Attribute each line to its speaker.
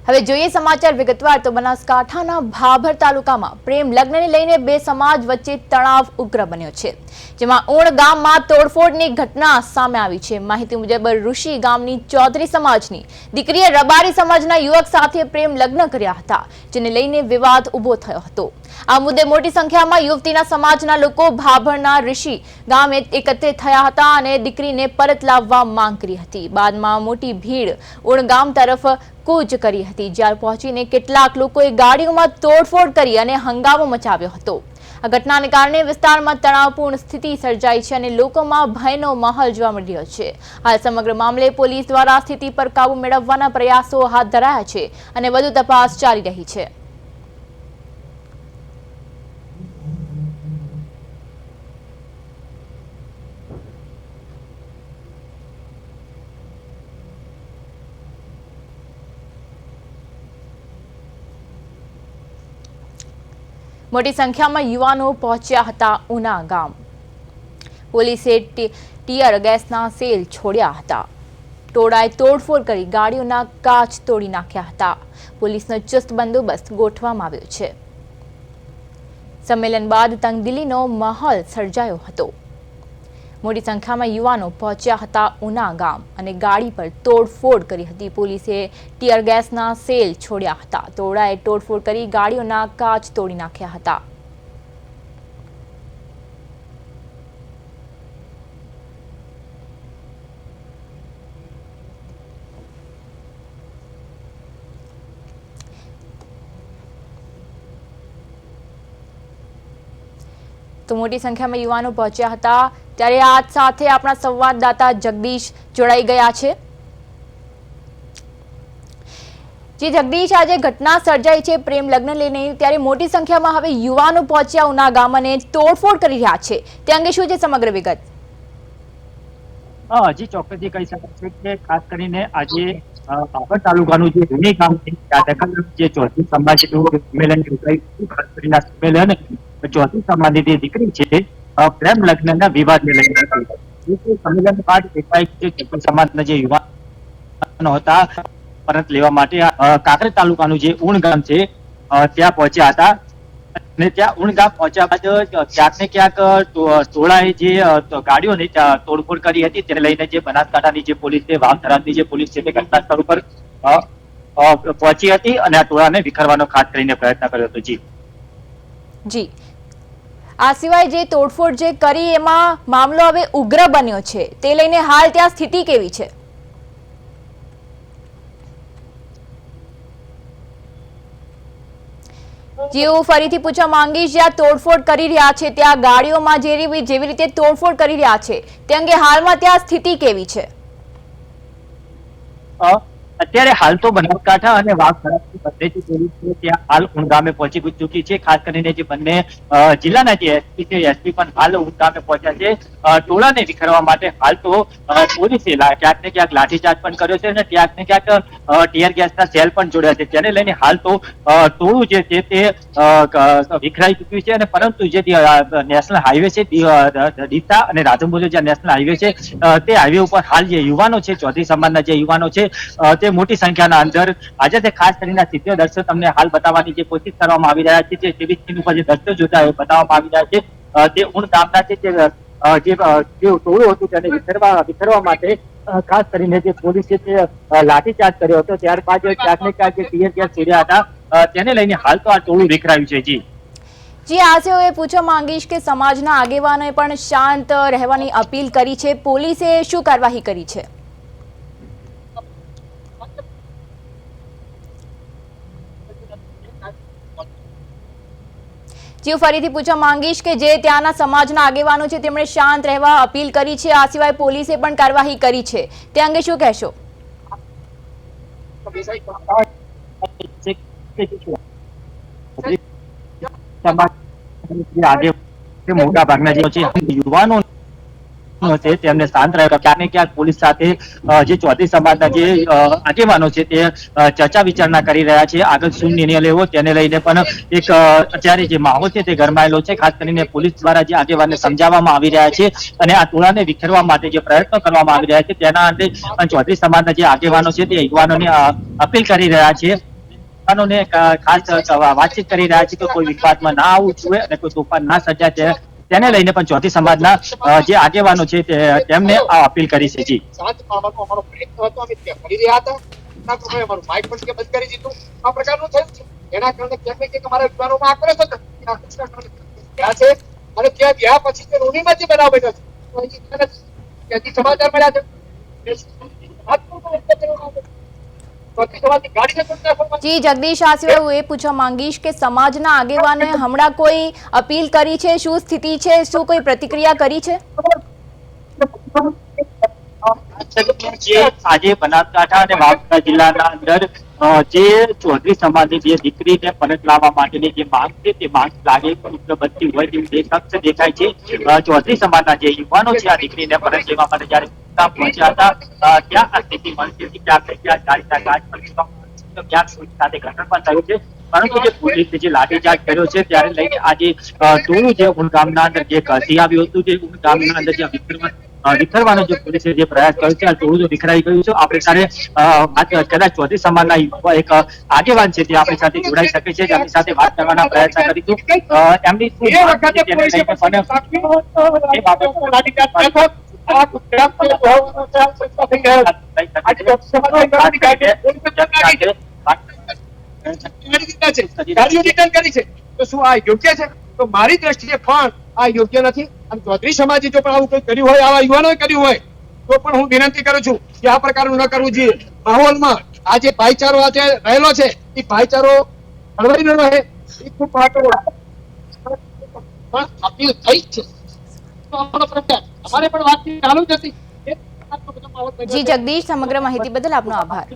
Speaker 1: હવે જોઈએ સમાચાર વિગતવાર તો બનાસકાંઠાના ભાભર તાલુકામાં પ્રેમ લગ્નને લઈને બે સમાજ વચ્ચે તણાવ ઉગ્ર બન્યો છે, જેમાં ઓણ ગામમાં તોડફોડની ઘટના સામે આવી છે। માહિતી મુજબ ઋષિ ગામની ચૌધરી સમાજની દીકરીએ રબારી સમાજના યુવક સાથે પ્રેમ લગ્ન કર્યા હતા, જેને લઈને વિવાદ ઉભો થયો હતો। આ મુદ્દે મોટી સંખ્યામાં યુવતીના સમાજના લોકો ભાભરના ઋષિ ગામે એકત્રિત થયા હતા અને દીકરીને પરત લાવવા માંગ કરી હતી। બાદમાં મોટી ભીડ ઓણ ગામ તરફ કૂચ કરી હતી, જ્યાં પહોંચીને કેટલાક લોકોએ ગાડીઓમાં તોડફોડ કરી અને હંગામો મચાવ્યો હતો। આ ઘટનાને કારણે વિસ્તારમાં તણાવપૂર્ણ સ્થિતિ સર્જાઈ છે અને લોકોમાં ભયનો માહોલ જોવા મળી રહ્યો છે। હાલ સમગ્ર મામલે પોલીસ દ્વારા સ્થિતિ પર કાબુ મેળવવાના પ્રયાસો હાથ ધરાયા છે અને વધુ તપાસ ચાલી રહી છે। મોટી સંખ્યામાં યુવાનો પહોંચ્યા હતા ઉના ગામ। પોલીસે ટીયર ગેસના સેલ છોડ્યા હતા। ટોળાએ તોડફોડ કરી ગાડીઓના કાચ તોડી નાખ્યા હતા। પોલીસનો ચુસ્ત બંદોબસ્ત ગોઠવવામાં આવ્યો છે। સંમેલન બાદ તંગદિલીનો માહોલ સર્જાયો હતો। મોટી સંખ્યામાં યુવાનો પહોંચ્યા હતા ઉના ગામ અને ગાડી પર તોડફોડ કરી હતી। પોલીસે ટીયર ગેસના સેલ છોડ્યા હતા। ટોળાએ તોડફોડ કરી ગાડીઓના કાચ તોડી નાખ્યા હતા। તો મોટી સંખ્યામાં યુવાનો પહોંચ્યા હતા, ત્યારે આ સાથે આપણા સંવાદદાતા જગદીશ જોડાઈ ગયા છે। જે જગદીશ, આજે ઘટના સર્જાઈ છે પ્રેમ લગ્ન લઈને, ત્યારે મોટી સંખ્યામાં હવે યુવાનો પહોંચ્યા ઉના ગામ અને તોડફોડ કરી રહ્યા છે, તે અંગે શું છે સમગ્ર વિગત?
Speaker 2: હજી ચોક્કસથી કહી શકાય છે કે ખાસ કરીને આજે ભાભર તાલુકાનું જે ઋષિ ગામ છે, જે ચૌધરી સમાજનું સંમેલન યોજાયું, ખાસ કરીને સંમેલન ચૌધરી સમાજની જે દીકરી છે પ્રેમ લગ્નના વિવાદને લઈને સંમેલન બાદ એકાએક જે ચૌધરી સમાજના જે યુવાનો હતા પરત લેવા માટે કાંકરેજ તાલુકાનું જે ઉણ ગામ છે ત્યાં પહોંચ્યા હતા અને ત્યાં ઉણ ગામ પહોંચ્યા બાદ ક્યાંક ને ક્યાંક ટોળાએ જે ગાડીઓની તોડફોડ કરી હતી, તેને લઈને જે બનાસકાંઠાની જે પોલીસ છે, વાવ થરાદની જે પોલીસ છે તે ઘટના સ્થળ ઉપર પહોંચી હતી અને આ ટોળાને વિખરવાનો ખાસ કરીને પ્રયત્ન કર્યો હતો।
Speaker 1: જી, આ સિવાય જે તોડફોડ જે કરી એમાં મામલો હવે ઉગ્ર બન્યો છે, તે લઈને હાલ ત્યાં સ્થિતિ કેવી છે? જેવું ફરીથી પૂછવા માંગીશ, જ્યાં તોડફોડ કરી રહ્યા છે ત્યાં ગાડીઓમાં જેવી રીતે તોડફોડ કરી રહ્યા છે તે અંગે હાલમાં ત્યાં સ્થિતિ કેવી છે?
Speaker 2: અત્યારે હાલ તો બનાસકાંઠા અને વાવ થરાદની બંને જે પોલીસ છે ત્યાં હાલ ઉણ ગામે પહોંચી ચૂકી છે। ખાસ કરીને જે બંને જિલ્લાના જે એસપી છે, એસપી પણ હાલ ઉણ ગામે પહોંચ્યા છે ટોળાને વિખરવા માટે। હાલ તો પોલીસે ક્યાંક ને ક્યાંક લાઠીચાર્જ પણ કર્યો છે અને ક્યાંક ને ક્યાંક ટીયર ગેસના સેલ પણ જોડ્યા છે, જેને લઈને હાલ તો ટોળું જે છે તે વિખરાઈ ચૂક્યું છે। અને પરંતુ જે નેશનલ હાઈવે છે ડીસા અને રાધનપુર જે નેશનલ હાઈવે છે તે હાઈવે ઉપર હાલ જે યુવાનો છે, ચૌધરી સમાજના જે યુવાનો છે તે મોટી સંખ્યાના અંદર આજે તે ખાસ કરીને સીધો દ્રશ્યો તમને હાલ બતાવવાની જે કોશિશ કરવામાં આવી રહ્યા છે, જે ટીવી સ્ક્રીન ઉપર જે દ્રશ્યો જોતા હોય બતાવવામાં આવી રહ્યા છે તે ઉણ ગામના છે જે ટોળું હતું તેને વિખરવા માટે ખાસ કરીને જે પોલીસે તે લાઠીચાર્જ કર્યો હતો, ત્યારબાદ ક્યાંક ને ક્યાંક જે ટીયર ગેસ છોડ્યા હતા તેને લઈને હાલ તો આ ટોળું વિખરાયું છે।
Speaker 1: જી, આજે હું એ પૂછવા માંગીશ કે સમાજના આગેવાનોએ પણ શાંત રહેવાની અપીલ કરી છે, પોલીસે શું કાર્યવાહી કરી છે? જે ફરીથી પૂછવા માંગીશ કે જે ત્યાંના સમાજના આગેવાનો છે તેમણે શાંત રહેવા અપીલ કરી છે, આ સિવાય પોલીસે પણ કાર્યવાહી કરી છે, તે અંગે શું કહેશો?
Speaker 2: મોટા ભાગના જે યુવાનો તેમને શાંત રહ્યો, ક્યાંક ને ક્યાંક પોલીસ સાથે જે ચૌધરી સમાજના જે આગેવાનો છે તે ચર્ચા વિચારણા કરી રહ્યા છે આગળ શું નિર્ણય લેવો તેને લઈને પણ એક અત્યારે જે માહોલ છે તે ગરમાયેલો છે। ખાસ કરીને પોલીસ દ્વારા જે આગેવાનને સમજાવવામાં આવી રહ્યા છે અને આ ટોળાને વિખેરવા માટે જે પ્રયત્નો કરવામાં આવી રહ્યા છે તેના અંતે ચૌધરી સમાજના જે આગેવાનો છે તે યુવાનોને અપીલ કરી રહ્યા છે યુવાનોને ખાસ વાતચીત કરી રહ્યા છે કે કોઈ વિવાદમાં ના આવવું જોઈએ અને કોઈ તોફાન ના સર્જાય તેને લઈને પણ ચૌધરી સમાજના જે આગેવાનો છે તેમને આ અપીલ કરી છે. જી
Speaker 3: શાંત પાડવાનો અમારો પ્રયત્ન હતો. અમે ત્યાં કરી રહ્યા હતા. ના તો અમારું માઇક પણ બંધ કરી દીધું. આ પ્રકારનું થયું છે. એના કારણે ક્યાંક ને ક્યાંક અમારા યુવાનોમાં આક્રોશ હતો. ત્યાં છે અને ત્યાં ગયા પછી તે રૂઢિમાંથી બનાવ બન્યો છે. તો અહીંથી સમાચાર મળ્યા છે.
Speaker 1: જી જગદીશ, આ સિવાય હું એ પૂછવા માંગીશ કે સમાજના આગેવાનોએ હમણાં કોઈ અપીલ કરી છે? શું સ્થિતિ છે? શું કોઈ પ્રતિક્રિયા કરી છે?
Speaker 2: આજે બનાસકાંઠા અને વાવથરા જિલ્લાના અંદર જે ચૌધરી સમાજની જે દીકરીને પરત લાવવા માટેની જે માંગ છે તે માંગ લાગે ઉગ્ર બનતી હોય તેવું શખ્સ દેખાય છે. ચૌધરી સમાજના જે યુવાનો છે આ દીકરીને પરત લેવા માટે જયારે પહોંચ્યા હતા ત્યાં આ સ્થિતિ મળી હતી. ક્યાંક ગાડીના કાચ ક્યાંક સાથે ઘટન પણ થયું છે. પરંતુ જે પોલીસે જે લાઠીચાર્જ કર્યો છે ત્યારે લઈને આજે ટોળું જે ઉન ગામના અંદર જે ઘસી આવ્યું હતું, જે ઉન ગામના અંદર જે વિખરવાનો જે પોલીસે જે પ્રયાસ કર્યો છે આ ટોળું જો વિખરાઈ ગયું છે. આપણે સાથે કદાચ ચૌધરી સમાજના એક આગેવાન છે તે આપણી સાથે જોડાઈ શકે છે, જેમની સાથે વાત કરવાના પ્રયત્ન કરીશું. એમની શું માંગ છે તેને લઈને પણ એ
Speaker 3: ગાડીઓ રિટર્ન કરી છે. તો શું આ યોગ્ય છે? તો મારી દ્રષ્ટિએ પણ આ યોગ્ય નથી. અને ચૌધરી સમાજે જો પણ આવું કંઈ કર્યું હોય, આવા યુવાનોએ કર્યું હોય તો પણ હું વિનંતી કરું છું કે આ પ્રકારનું ન કરવું જોઈએ. માહોલમાં આ જે ભાઈચારો આજે રહેલો છે એ ભાઈચારો હળવાઈ ન રહે એ ખૂબ પણ અપીલ થઈ છે. તો અમારો પ્રચાર અમારે પણ વાતચીત ચાલુ જ હતી.
Speaker 1: જી જગદીશ, સમગ્ર માહિતી બદલ આપનો આભાર.